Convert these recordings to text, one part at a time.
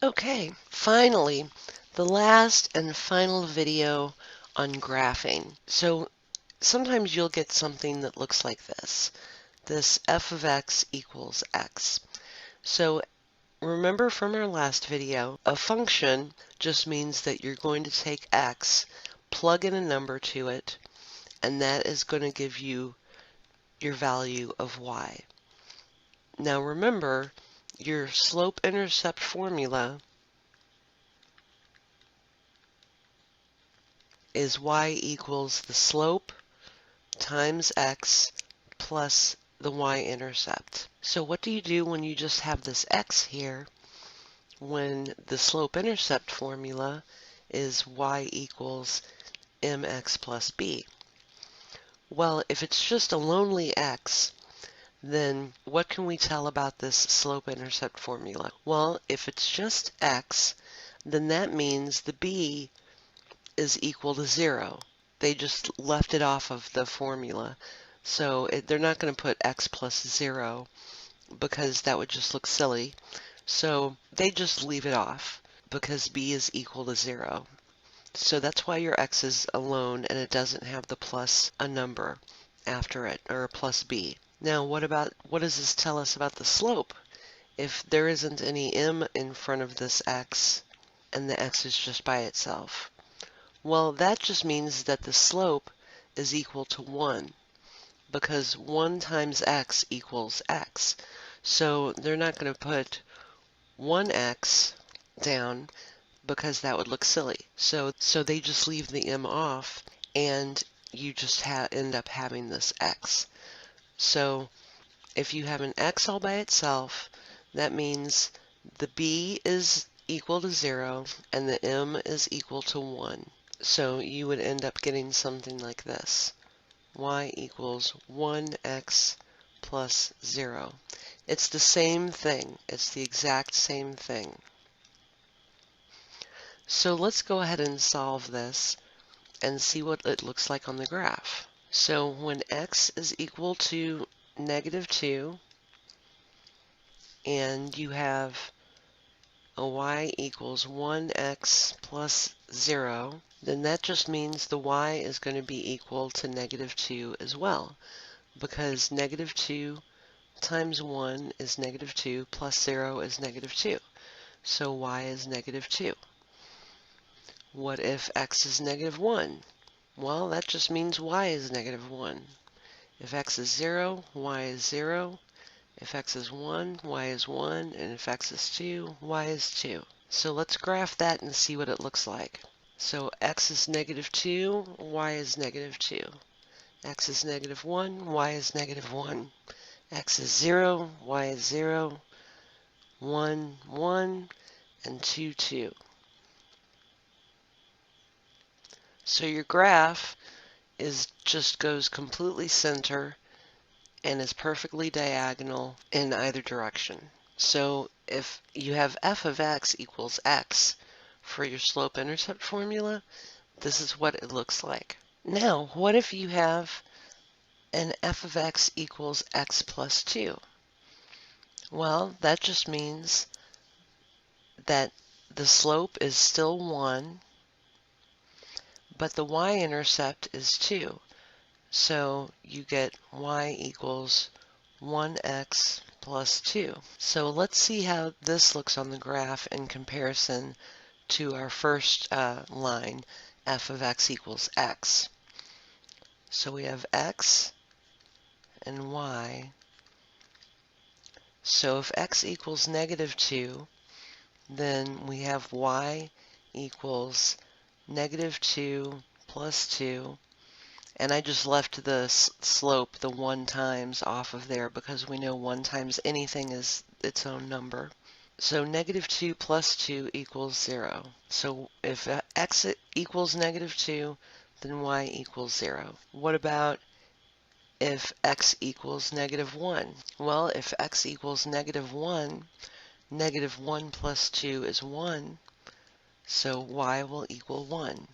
Okay, finally, the last and final video on graphing. So sometimes you'll get something that looks like this f of x equals x. So remember from our last video, a function just means that you're going to take x, plug in a number to it, and that is going to give you your value of y. Now remember, your slope-intercept formula is y equals the slope times x plus the y-intercept. So what do you do when you just have this x here when the slope-intercept formula is y equals mx plus b? Well, if it's just a lonely x, then what can we tell about this slope-intercept formula? Well, if it's just x, then that means the b is equal to 0. They just left it off of the formula. So they're not going to put x plus 0 because that would just look silly. So they just leave it off because b is equal to 0. So that's why your x is alone and it doesn't have the plus a number after it, or plus b. Now what does this tell us about the slope? If there isn't any m in front of this x and the x is just by itself, well, that just means that the slope is equal to 1 because 1 times x equals x. So they're not going to put 1x down because that would look silly. So they just leave the m off and you just end up having this x. So if you have an x all by itself, that means the b is equal to 0 and the m is equal to 1. So you would end up getting something like this. Y equals 1x plus 0. It's the same thing. It's the exact same thing. So let's go ahead and solve this and see what it looks like on the graph. So when x is equal to -2 and you have a y equals 1x plus 0, then that just means the y is going to be equal to -2 as well, because -2 times 1 is -2 plus 0 is -2. So y is -2. What if x is -1? Well, that just means y is -1. If x is 0, y is 0. If x is 1, y is 1, and if x is 2, y is 2. So let's graph that and see what it looks like. So x is -2, y is -2. X is -1, y is -1. X is 0, y is 0, 1, 1, and 2, 2. So your graph just goes completely center and is perfectly diagonal in either direction. So if you have f of x equals x for your slope-intercept formula, this is what it looks like. Now, what if you have an f of x equals x plus 2? Well, that just means that the slope is still 1, but the y-intercept is 2. So you get y equals 1x plus 2. So let's see how this looks on the graph in comparison to our first line, f of x equals x. So we have x and y. So if x equals -2, then we have y equals -2 plus 2. And I just left the slope, the 1 times, off of there because we know 1 times anything is its own number. So -2 plus 2 equals 0. So if x equals -2, then y equals 0. What about if x equals -1? Well, if x equals -1, -1 plus 2 is 1, so y will equal 1.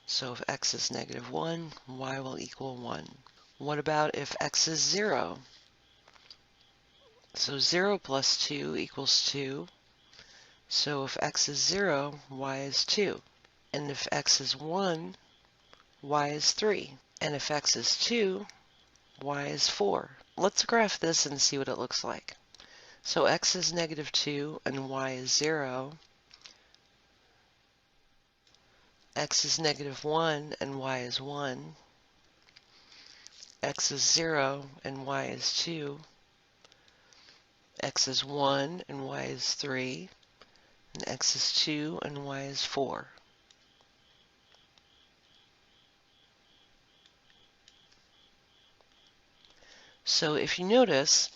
So if x is -1, y will equal 1. What about if x is 0? So 0 plus 2 equals 2. So if x is 0, y is 2. And if x is 1, y is 3. And if x is 2, y is 4. Let's graph this and see what it looks like. So x is negative 2 and y is 0. X is negative 1 and y is 1. X is 0 and y is 2. X is 1 and y is 3. And x is 2 and y is 4. So if you notice,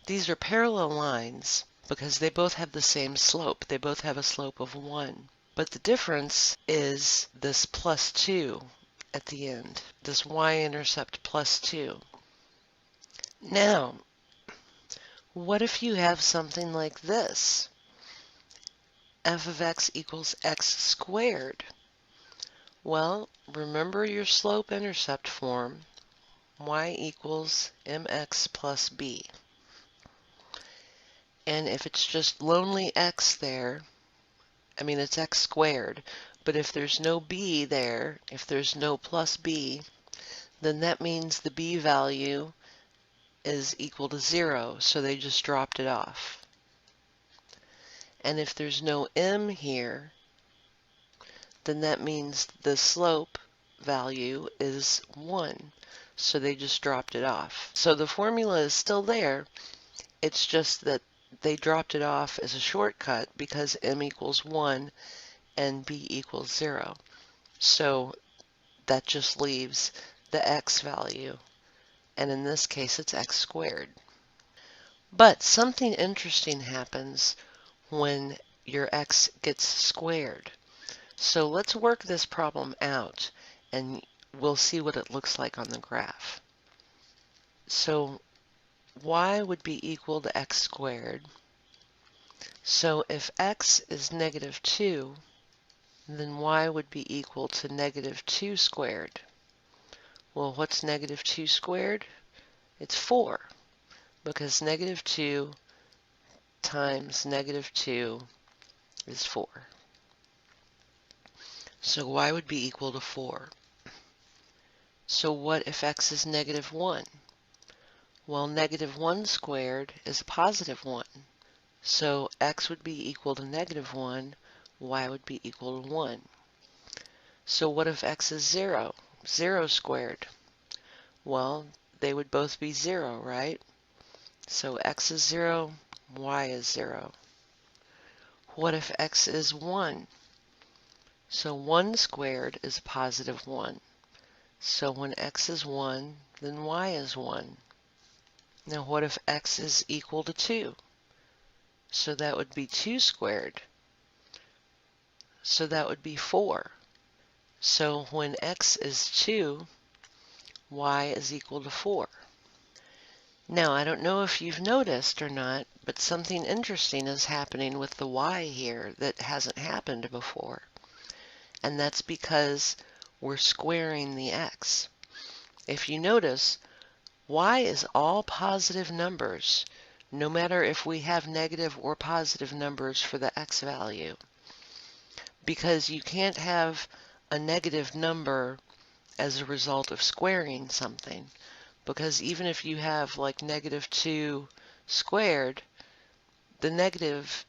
these are parallel lines because they both have the same slope. They both have a slope of 1. But the difference is this plus 2 at the end, this y-intercept plus 2. Now, what if you have something like this? F of x equals x squared. Well, remember your slope-intercept form, y equals mx plus b. And if it's just lonely x there, I mean it's x squared, but if there's no b there, if there's no plus b, then that means the b value is equal to 0, so they just dropped it off. And if there's no m here, then that means the slope value is 1, so they just dropped it off. So the formula is still there, it's just that they dropped it off as a shortcut because m equals 1 and b equals 0. So that just leaves the x value, and in this case it's x squared. But something interesting happens when your x gets squared. So let's work this problem out and we'll see what it looks like on the graph. So y would be equal to x squared. So if x is negative 2, then y would be equal to negative 2 squared. Well, what's negative 2 squared? It's 4, because negative 2 times negative 2 is 4. So y would be equal to 4. So what if x is negative 1? Well, negative 1 squared is a positive 1. So x would be equal to negative 1, y would be equal to 1. So what if x is 0? 0 squared. Well, they would both be 0, right? So x is 0, y is 0. What if x is 1? So 1 squared is positive 1. So when x is 1, then y is 1. Now what if x is equal to 2? So that would be 2 squared. So that would be 4. So when x is 2, y is equal to 4. Now, I don't know if you've noticed or not, but something interesting is happening with the y here that hasn't happened before. And that's because we're squaring the x. If you notice, y is all positive numbers, no matter if we have negative or positive numbers for the x value. Because you can't have a negative number as a result of squaring something. Because even if you have like negative 2 squared, the negative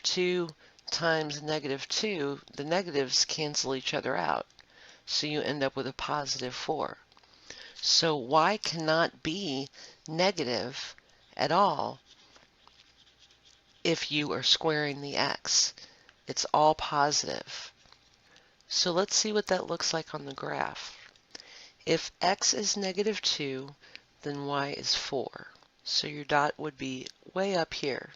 2 times negative 2, the negatives cancel each other out. So you end up with a positive 4. So y cannot be negative at all if you are squaring the x. It's all positive. So let's see what that looks like on the graph. If x is negative 2, then y is 4. So your dot would be way up here.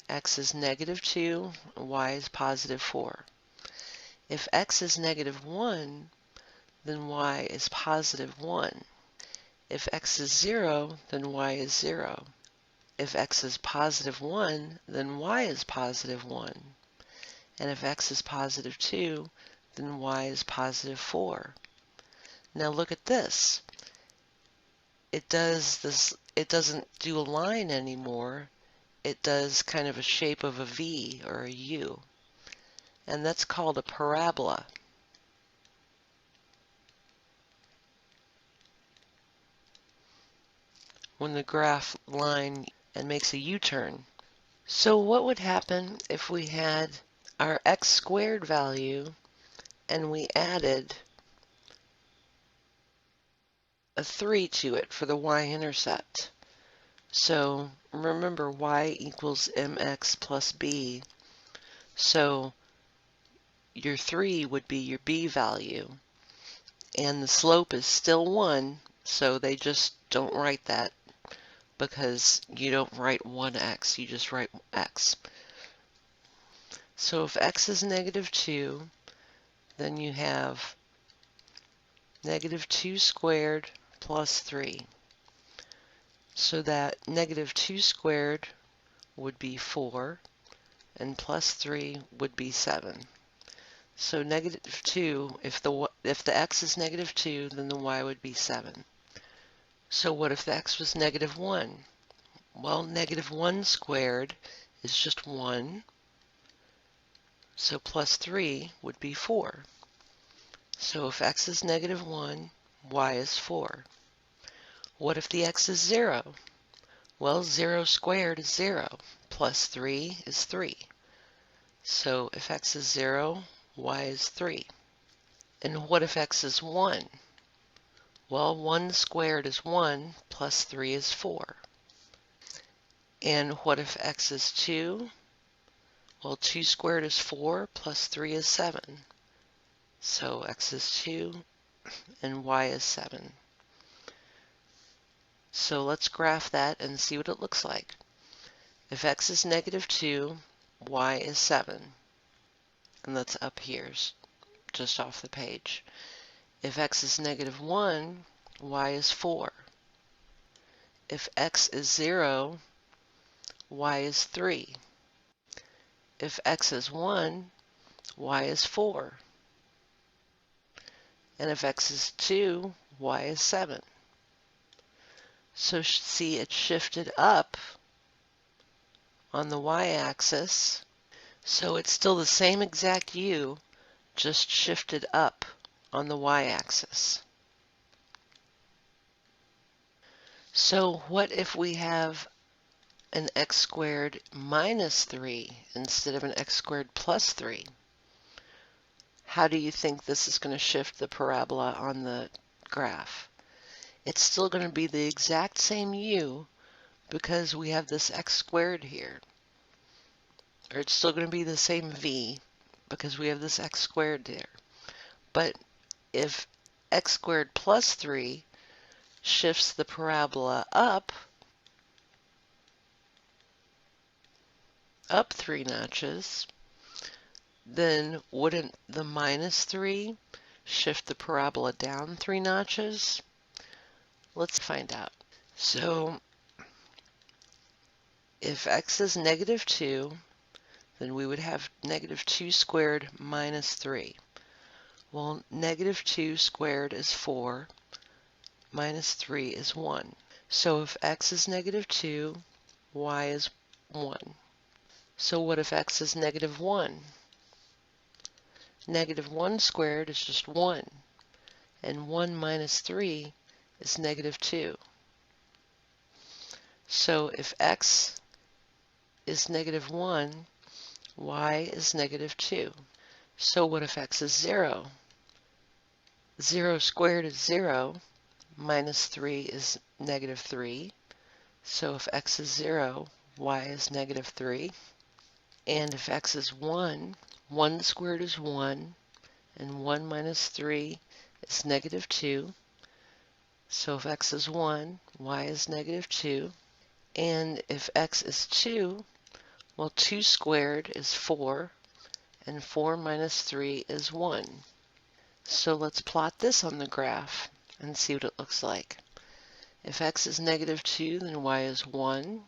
X is negative 2, y is positive 4. If x is negative 1, then y is positive 1. If x is 0, then y is 0. If x is positive 1, then y is positive 1. And if x is positive 2, then y is positive 4. Now look at this. It doesn't do a line anymore. it does kind of a shape of a V or a U, and that's called a parabola. When the graph line and makes a U-turn. So what would happen if we had our x squared value and we added a 3 to it for the y-intercept? So remember, y equals mx plus b. So your 3 would be your b value. And the slope is still 1, so they just don't write that because you don't write 1x, you just write x. So if x is negative 2, then you have negative 2 squared plus 3. So that negative 2 squared would be 4, and plus 3 would be 7. So negative 2, if the x is negative 2, then the y would be 7. So what if the x was negative 1? Well, negative 1 squared is just 1, so plus 3 would be 4. So if x is negative 1, y is 4. What if the x is 0? Well, 0 squared is 0, plus 3 is 3. So if x is 0, y is 3. And what if x is 1? Well, 1 squared is 1, plus 3 is 4. And what if x is 2? Well, 2 squared is 4, plus 3 is 7. So x is 2, and y is 7. So let's graph that and see what it looks like. If x is negative 2, y is 7. And that's up here, just off the page. If x is negative 1, y is 4. If x is 0, y is 3. If x is 1, y is 4. And if x is 2, y is 7. So see, it shifted up on the y-axis. So it's still the same exact u, just shifted up on the y-axis. So what if we have an x squared minus 3 instead of an x squared plus 3? How do you think this is going to shift the parabola on the graph? It's still going to be the exact same u because we have this x squared here. Or it's still going to be the same v because we have this x squared there. But if x squared plus 3 shifts the parabola up 3 notches, then wouldn't the minus 3 shift the parabola down 3 notches? Let's find out. So if x is negative 2, then we would have negative 2 squared minus 3. Well, negative 2 squared is 4, minus 3 is 1. So if x is negative 2, y is 1. So what if x is negative 1? Negative 1 squared is just 1, and 1 minus 3 is negative 2. So if x is negative 1, y is negative 2. So what if x is 0? 0 squared is 0, minus 3 is negative 3. So if x is 0, y is negative 3. And if x is 1, 1 squared is 1, and 1 minus 3 is negative 2. So if x is 1, y is negative 2. And if x is 2, well, 2 squared is 4, and 4 minus 3 is 1. So let's plot this on the graph and see what it looks like. If x is negative 2, then y is 1.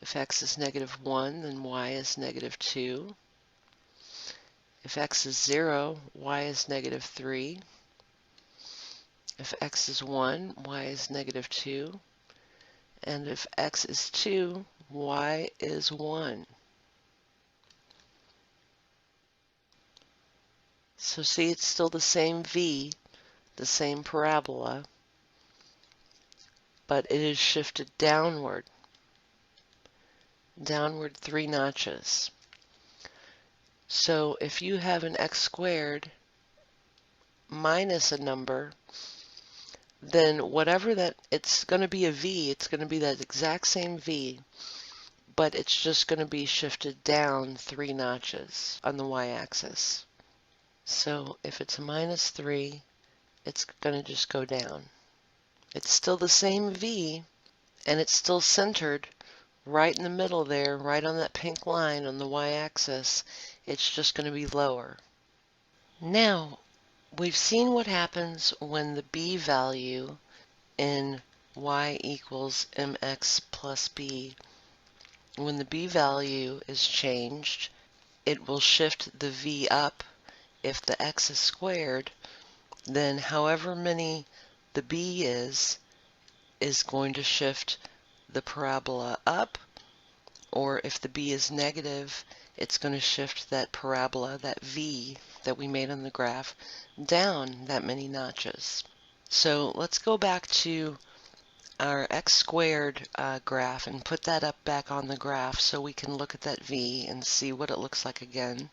If x is negative 1, then y is negative 2. If x is 0, y is negative 3. If x is 1, y is negative 2. And if x is 2, y is 1. So see, it's still the same v, the same parabola, but it is shifted downward 3 notches. So if you have an x squared minus a number, then whatever that, it's going to be a v, it's going to be that exact same v, but it's just going to be shifted down 3 notches on the y-axis. So if it's a minus 3, it's going to just go down. It's still the same v, and it's still centered right in the middle there, right on that pink line on the y-axis. It's just going to be lower. Now, we've seen what happens when the b value in y equals mx plus b. When the b value is changed, it will shift the v up. If the x is squared, then however many the b is going to shift the parabola up, or if the b is negative, it's going to shift that parabola, that v that we made on the graph, down that many notches. So let's go back to our x squared graph and put that up back on the graph so we can look at that v and see what it looks like again.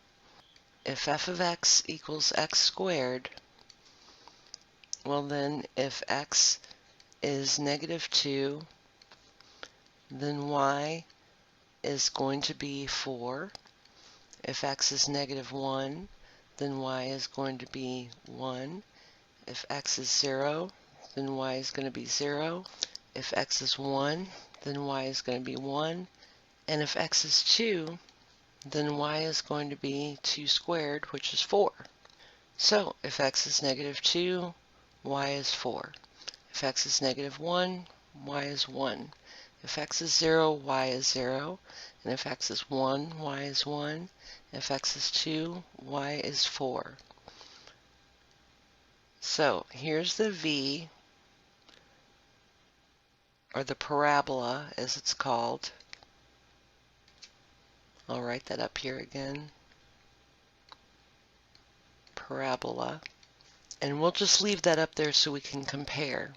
If f of x equals x squared, well then if x is negative 2, then y is going to be 4. If x is negative 1, then y is going to be 1. If x is 0, then y is going to be 0. If x is 1, then y is going to be 1. And if x is 2, then y is going to be 2 squared, which is 4. So if x is negative 2, y is 4. If x is negative 1, y is 1. If x is 0, y is 0. And if x is 1, y is 1. If x is 2, y is 4. So here's the v, or the parabola as it's called. I'll write that up here again. Parabola. And we'll just leave that up there so we can compare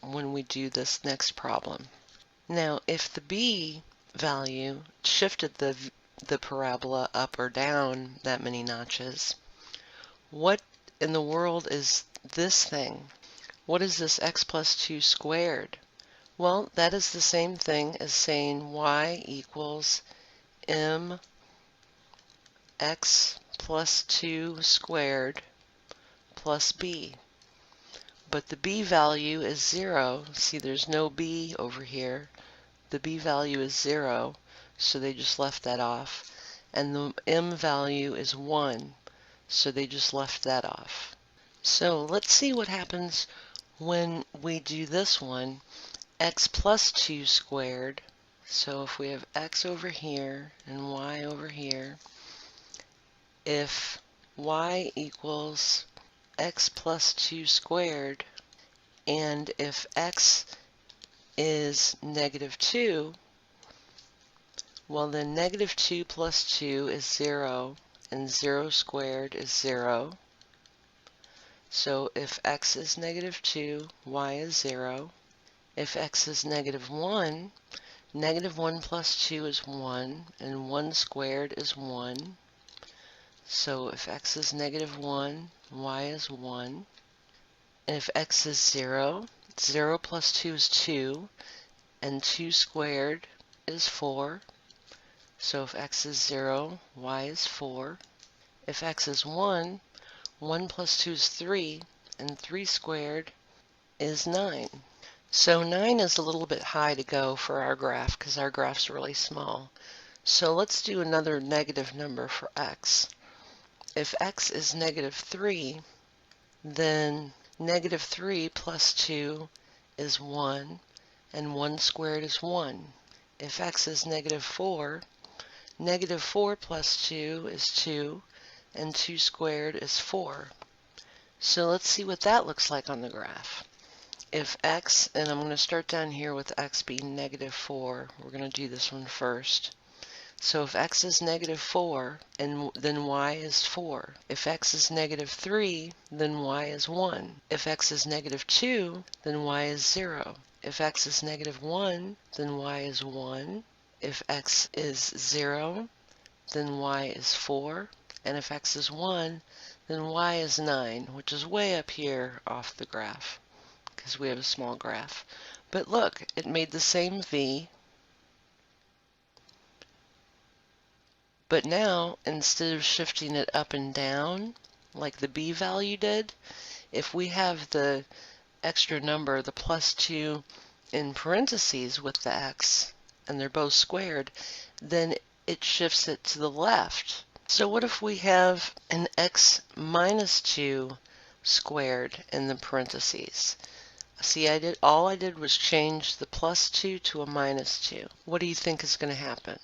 when we do this next problem. Now, if the b value shifted the parabola up or down that many notches, what in the world is this thing? What is this x plus 2 squared? Well, that is the same thing as saying y equals mx plus 2 squared plus b. But the b value is 0. See, there's no b over here. The b value is 0, so they just left that off. And the m value is 1, so they just left that off. So let's see what happens when we do this one, x plus 2 squared. So if we have x over here and y over here, if y equals x plus 2 squared, and if x is negative 2, well then negative 2 plus 2 is 0, and 0 squared is 0. So if x is negative 2, y is 0. If x is negative 1, negative 1 plus 2 is 1, and 1 squared is 1. So if x is negative 1, y is 1. And if x is 0, 0 plus 2 is 2, and 2 squared is 4. So if x is 0, y is 4. If x is 1, 1 plus 2 is 3, and 3 squared is 9. So 9 is a little bit high to go for our graph because our graph's really small. So let's do another negative number for x. If x is negative 3, then negative 3 plus 2 is 1, and 1 squared is 1. If x is negative 4, negative 4 plus 2 is 2, and 2 squared is 4. So let's see what that looks like on the graph. if x, and I'm going to start down here with x being -4, we're going to do this one first. So if x is -4, and then y is 4. If x is -3, then y is 1. If x is -2, then y is 0. If x is -1, then y is 1. If x is 0, then y is 4. And if x is 1, then y is 9, which is way up here off the graph, because we have a small graph. But look, it made the same v. But now, instead of shifting it up and down, like the b value did, if we have the extra number, the +2 in parentheses with the x, and they're both squared, then it shifts it to the left. So what if we have an x -2 squared in the parentheses? See, all I did was change the +2 to a -2. What do you think is going to happen?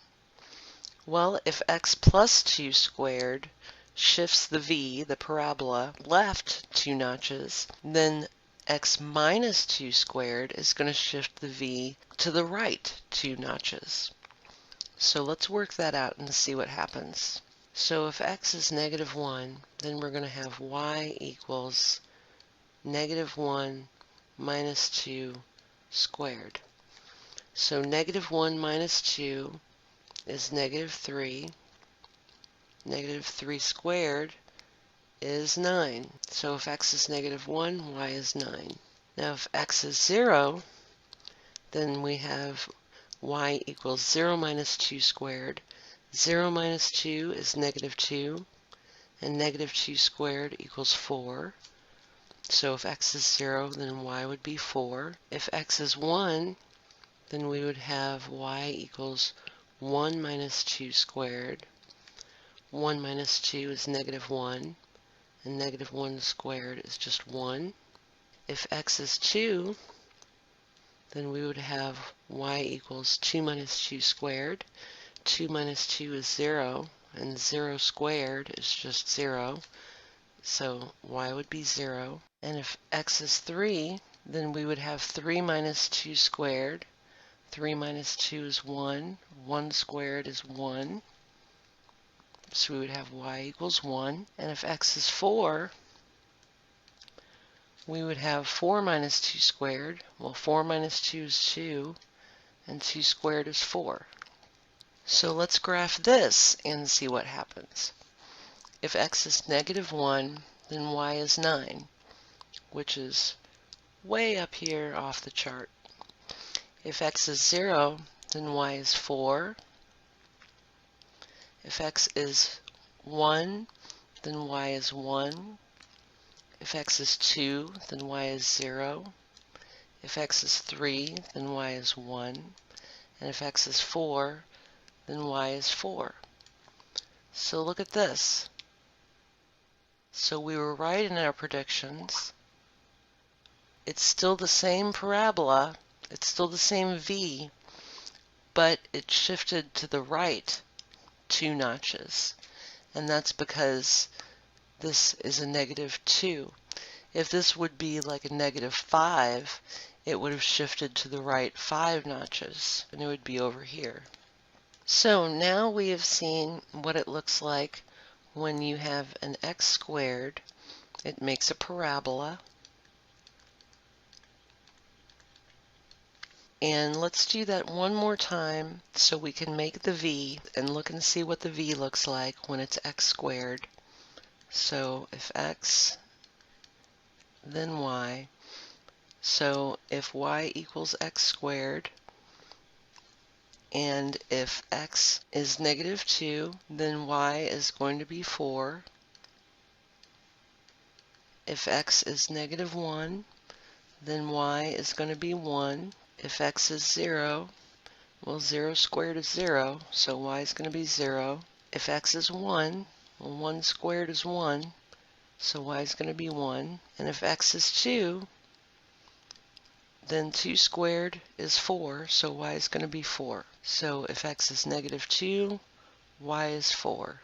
Well, if x +2 squared shifts the v, the parabola, left 2 notches, then x -2 squared is going to shift the v to the right 2 notches. So let's work that out and see what happens. So if x is -1, then we're going to have y equals -1 minus 2 squared. So -1 minus 2 is -3. -3 squared is 9. So if x is -1, y is 9. Now if x is 0, then we have y equals 0 minus 2 squared. 0 minus 2 is -2, and -2 squared equals 4. So if x is 0, then y would be 4. If x is 1, then we would have y equals 1 minus 2 squared. 1 minus 2 is -1, and -1 squared is just 1. If x is 2, then we would have y equals 2 minus 2 squared. 2 minus 2 is 0, and 0 squared is just 0, so y would be 0. And if x is 3, then we would have 3 minus 2 squared. 3 minus 2 is 1. 1 squared is 1. So we would have y equals 1. And if x is 4, we would have 4 minus 2 squared. Well, 4 minus 2 is 2, and 2 squared is 4. So let's graph this and see what happens. If x is -1, then y is 9, which is way up here off the chart. If x is 0, then y is 4. If x is 1, then y is 1. If x is 2, then y is 0. If x is 3, then y is 1. And if x is 4, then y is 4. So look at this. So we were right in our predictions. It's still the same parabola. It's still the same v, but it shifted to the right 2 notches. And that's because this is a -2. If this would be like a -5, it would have shifted to the right 5 notches, and it would be over here. So now we have seen what it looks like when you have an x squared. It makes a parabola. And let's do that one more time so we can make the v and look and see what the v looks like when it's x squared. So if x, then y. So if y equals x squared, and if x is -2, then y is going to be 4. If x is -1, then y is going to be 1. If x is 0, well, 0 squared is 0, so y is going to be 0. If x is 1, well, 1 squared is 1, so y is going to be 1. And if x is 2, then 2 squared is 4, so y is going to be 4. So if x is -2, y is 4.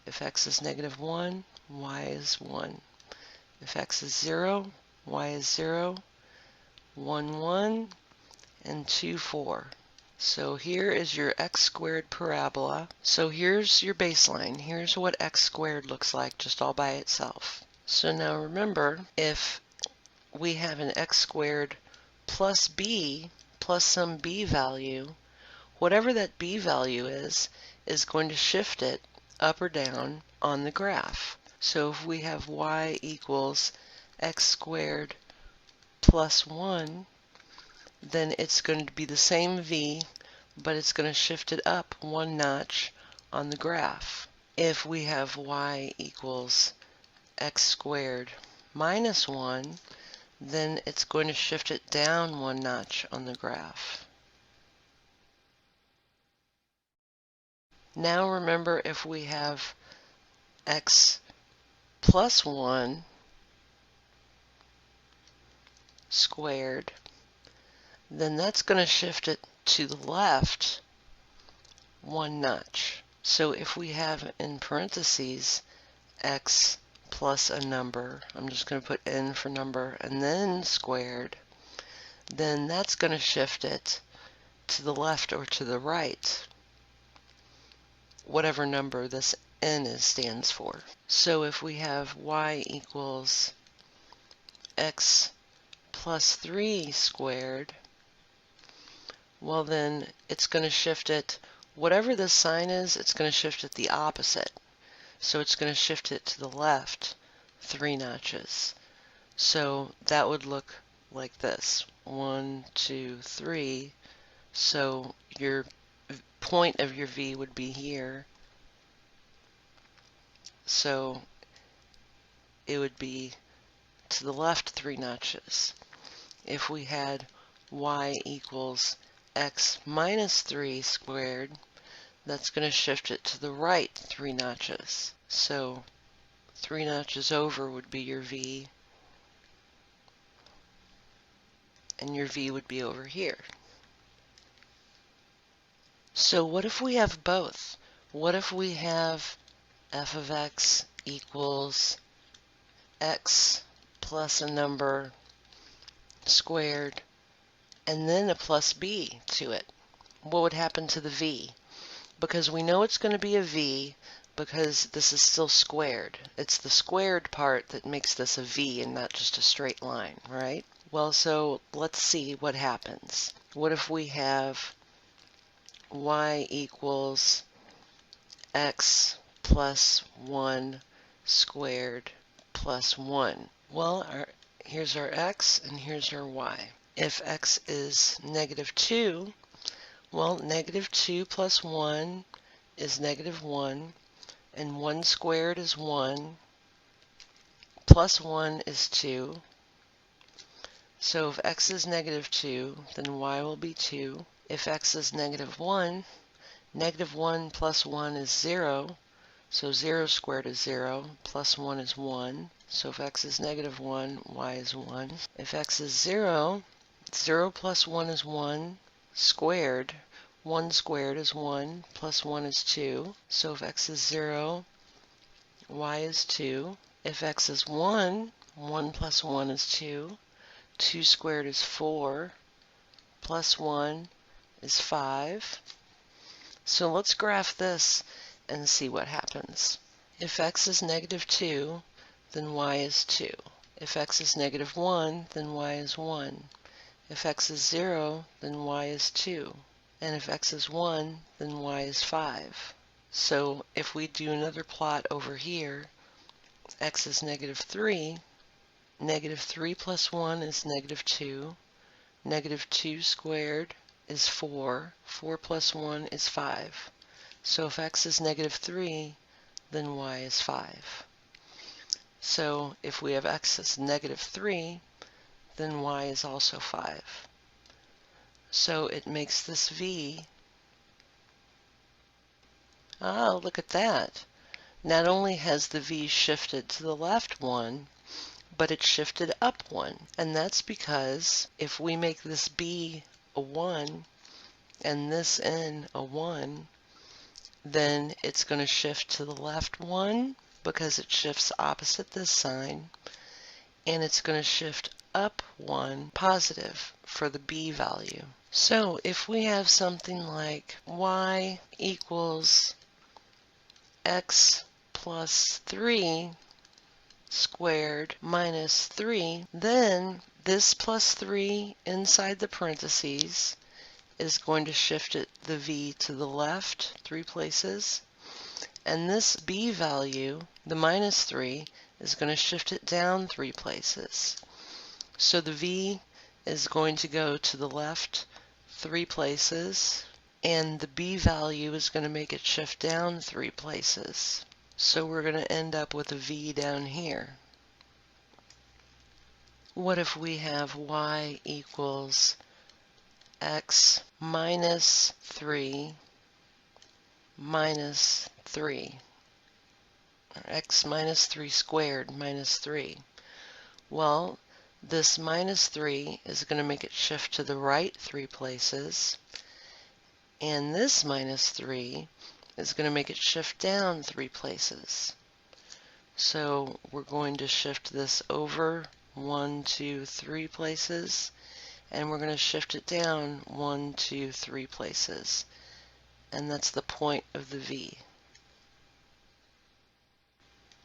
If x is -1, y is 1. If x is 0, y is 0. 1, 1, and 2, 4. So here is your x squared parabola. So here's your baseline. Here's what x squared looks like just all by itself. So now remember, if we have an x squared plus b plus some b value, whatever that b value is going to shift it up or down on the graph. So if we have y equals x squared plus 1, then it's going to be the same v, but it's going to shift it up one notch on the graph. If we have y equals x squared minus 1, then it's going to shift it down one notch on the graph. Now remember, if we have x plus 1 squared, then that's going to shift it to the left one notch. So if we have in parentheses x plus a number, I'm just going to put n for number, and then squared, then that's going to shift it to the left or to the right, whatever number this n stands for. So if we have y equals x plus 3 squared, well then it's going to shift it, whatever the sign is, it's going to shift it the opposite. So it's going to shift it to the left 3 notches. So that would look like this. 1, 2, 3. So your point of your V would be here. So it would be to the left 3 notches. If we had y equals x minus 3 squared, that's going to shift it to the right 3 notches. So 3 notches over would be your V, and your V would be over here. So what if we have both? What if we have f of x equals x plus a number squared and then a plus b to it? What would happen to the v? Because we know it's going to be a v because this is still squared. It's the squared part that makes this a v and not just a straight line, right? Well, so let's see what happens. What if we have y equals x plus 1 squared plus 1? Well, here's our x and here's our y. If x is negative 2, well, negative 2 plus 1 is negative 1, and 1 squared is 1, plus 1 is 2. So if x is negative 2, then y will be 2. If x is negative 1, negative 1 plus 1 is 0. So 0 squared is 0, plus 1 is 1. So if x is negative 1, y is 1. If x is 0, 0 plus 1 is 1 squared. 1 squared is 1, plus 1 is 2. So if x is 0, y is 2. If x is 1, 1 plus 1 is 2. 2 squared is 4, plus 1 is 5. So let's graph this and see what happens. If x is negative 2, then y is 2. If x is negative 1, then y is 1. If x is 0, then y is 2. And if x is 1, then y is 5. So if we do another plot over here, x is negative 3. Negative 3 plus 1 is negative 2. Negative 2 squared is 4. 4 plus 1 is 5. So if x is negative 3, then y is 5. So if we have x as negative 3, then y is also 5. So it makes this v. Oh, look at that. Not only has the v shifted to the left one, but it shifted up one. And that's because if we make this b a 1 and this n a 1, then it's going to shift to the left one because it shifts opposite this sign, and it's going to shift up 1 positive for the b value. So if we have something like y equals x plus 3 squared minus 3, then this plus 3 inside the parentheses is going to shift the v to the left 3 places, and this b value, the minus 3, is going to shift it down 3 places. So the v is going to go to the left 3 places, and the b value is going to make it shift down 3 places. So we're going to end up with a v down here. What if we have y equals x minus 3 minus 3, or x minus 3 squared minus 3? Well, this minus 3 is going to make it shift to the right 3 places, and this minus 3 is going to make it shift down 3 places. So we're going to shift this over 1, 2, 3 places, and we're going to shift it down 1, 2, 3 places. And that's the point of the V.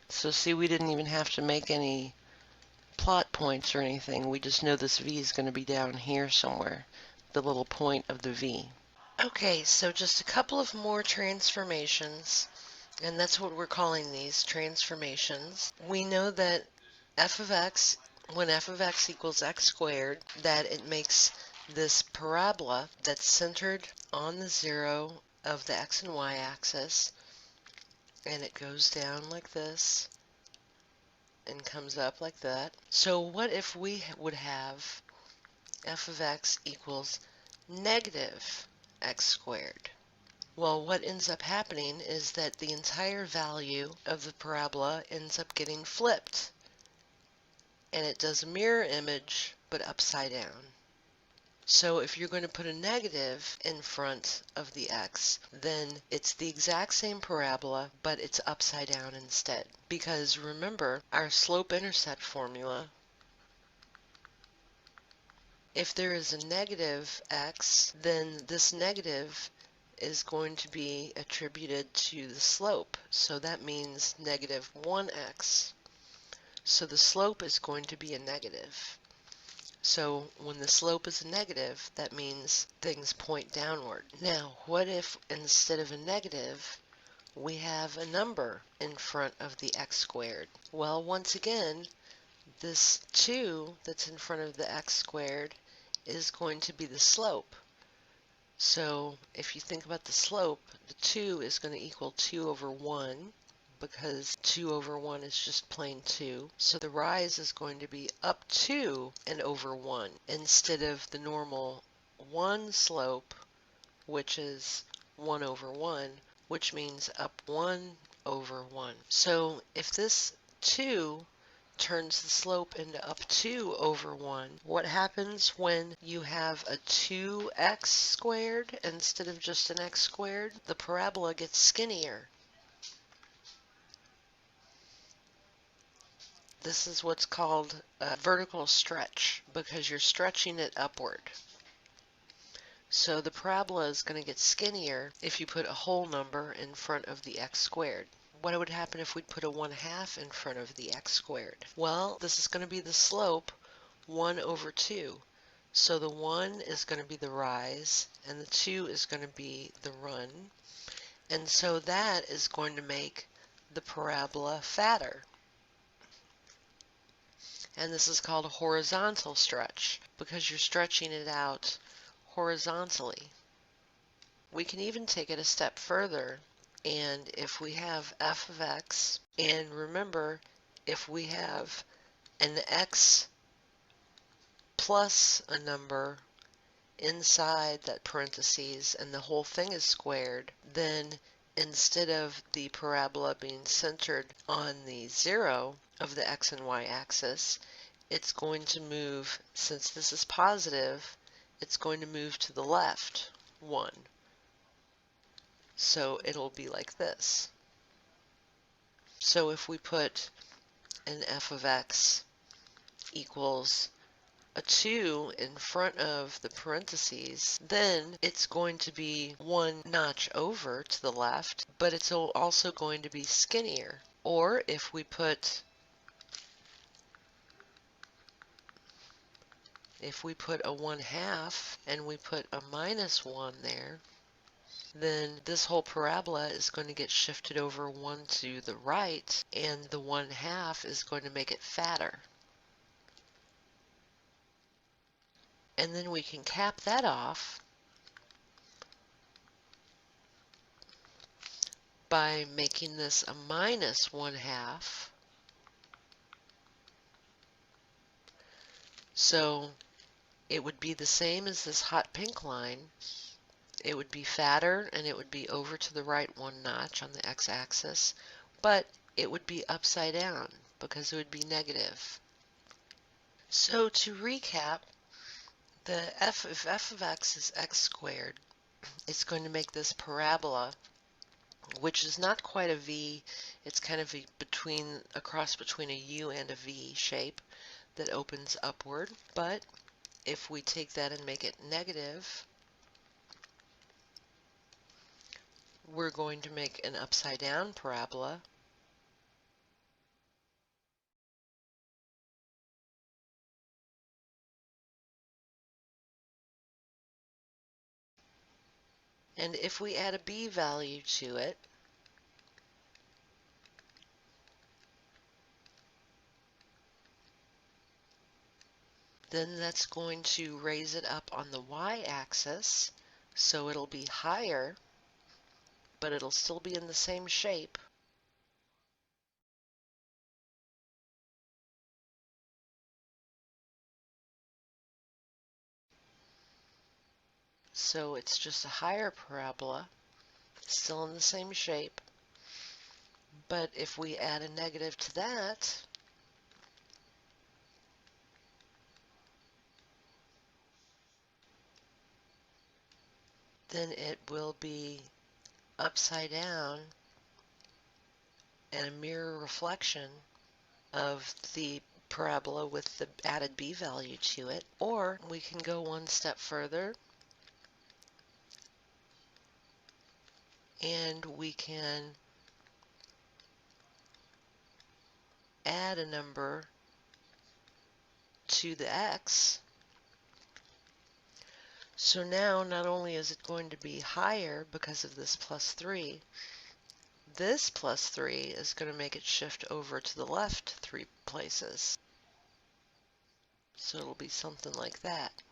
So see, we didn't even have to make any plot points or anything. We just know this V is going to be down here somewhere, the little point of the V. Okay, so just a couple of more transformations, and that's what we're calling these, transformations. We know that f of x, when f of x equals x squared, that it makes this parabola that's centered on the 0 of the x and y axis, and it goes down like this and comes up like that. So what if we would have f of x equals negative x squared? Well, what ends up happening is that the entire value of the parabola ends up getting flipped, and it does a mirror image but upside down. So if you're going to put a negative in front of the x, then it's the exact same parabola, but it's upside down instead. Because remember, our slope-intercept formula, if there is a negative x, then this negative is going to be attributed to the slope. So that means negative 1x. So the slope is going to be a negative. So when the slope is a negative, that means things point downward. Now, what if instead of a negative, we have a number in front of the x squared? Well, once again, this 2 that's in front of the x squared is going to be the slope. So if you think about the slope, the 2 is going to equal 2 over 1, because 2 over 1 is just plain 2. So the rise is going to be up 2 and over 1 instead of the normal 1 slope, which is 1 over 1, which means up 1 over 1. So if this 2 turns the slope into up 2 over 1, what happens when you have a 2x squared instead of just an x squared? The parabola gets skinnier. This is what's called a vertical stretch, because you're stretching it upward. So the parabola is going to get skinnier if you put a whole number in front of the x squared. What would happen if we put a 1/2 in front of the x squared? Well, this is going to be the slope 1 over 2. So the 1 is going to be the rise, and the 2 is going to be the run. And so that is going to make the parabola fatter. And this is called a horizontal stretch, because you're stretching it out horizontally. We can even take it a step further, and if we have f of x, and remember, if we have an x plus a number inside that parentheses and the whole thing is squared, then instead of the parabola being centered on the 0 of the x and y axis, it's going to move, since this is positive, it's going to move to the left 1. So it'll be like this. So if we put an f of x equals a 2 in front of the parentheses, then it's going to be one notch over to the left, but it's also going to be skinnier. Or if we put a 1/2 and we put a -1 there, then this whole parabola is going to get shifted over one to the right, and the 1/2 is going to make it fatter. And then we can cap that off by making this a -1/2. So it would be the same as this hot pink line. It would be fatter and it would be over to the right one notch on the x-axis, but it would be upside down because it would be negative. So to recap, if f of x is x squared, it's going to make this parabola, which is not quite a V, it's kind of a cross between a U and a V shape that opens upward. But if we take that and make it negative, we're going to make an upside down parabola. And if we add a b value to it, then that's going to raise it up on the y-axis, so it'll be higher, but it'll still be in the same shape. So it's just a higher parabola, still in the same shape. But if we add a negative to that, then it will be upside down and a mirror reflection of the parabola with the added b value to it. Or we can go one step further and we can add a number to the x. So now not only is it going to be higher because of this +3, this +3 is going to make it shift over to the left 3 places. So it'll be something like that.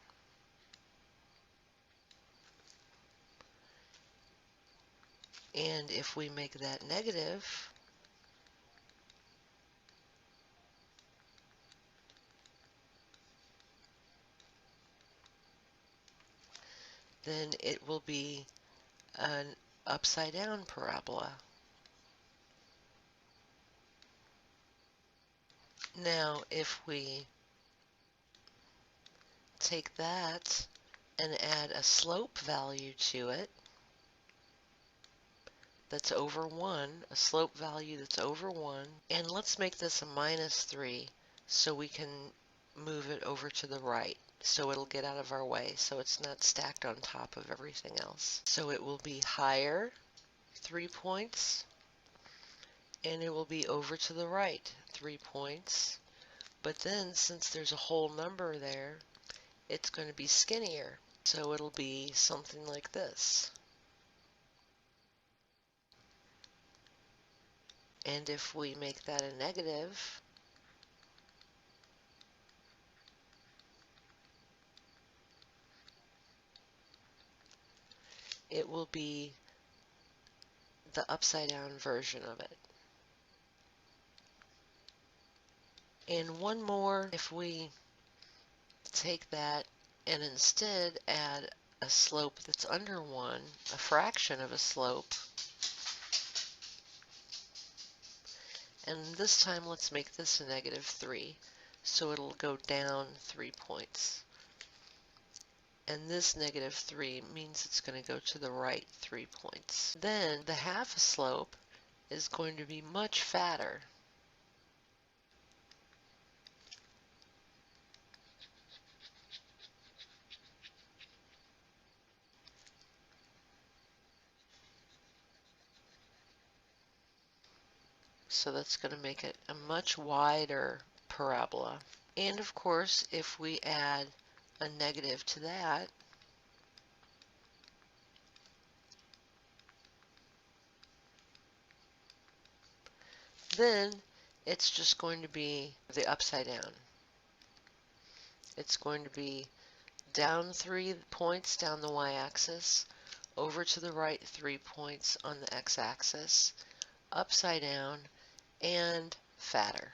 And if we make that negative, then it will be an upside down parabola. Now if we take that and add a slope value to it that's over 1, a slope value that's over 1, and let's make this a -3 so we can move it over to the right so it'll get out of our way so it's not stacked on top of everything else. So it will be higher 3 points and it will be over to the right 3 points, but then since there's a whole number there, it's going to be skinnier, so it'll be something like this. And if we make that a negative, it will be the upside down version of it. And one more, if we take that and instead add a slope that's under 1, a fraction of a slope, and this time let's make this a -3, so it'll go down 3 points. And this -3 means it's going to go to the right 3 points. Then the half slope is going to be much fatter. So that's going to make it a much wider parabola. And of course, if we add a negative to that, then it's just going to be the upside down. It's going to be down 3 points down the y-axis, over to the right 3 points on the x-axis, upside down, and fatter.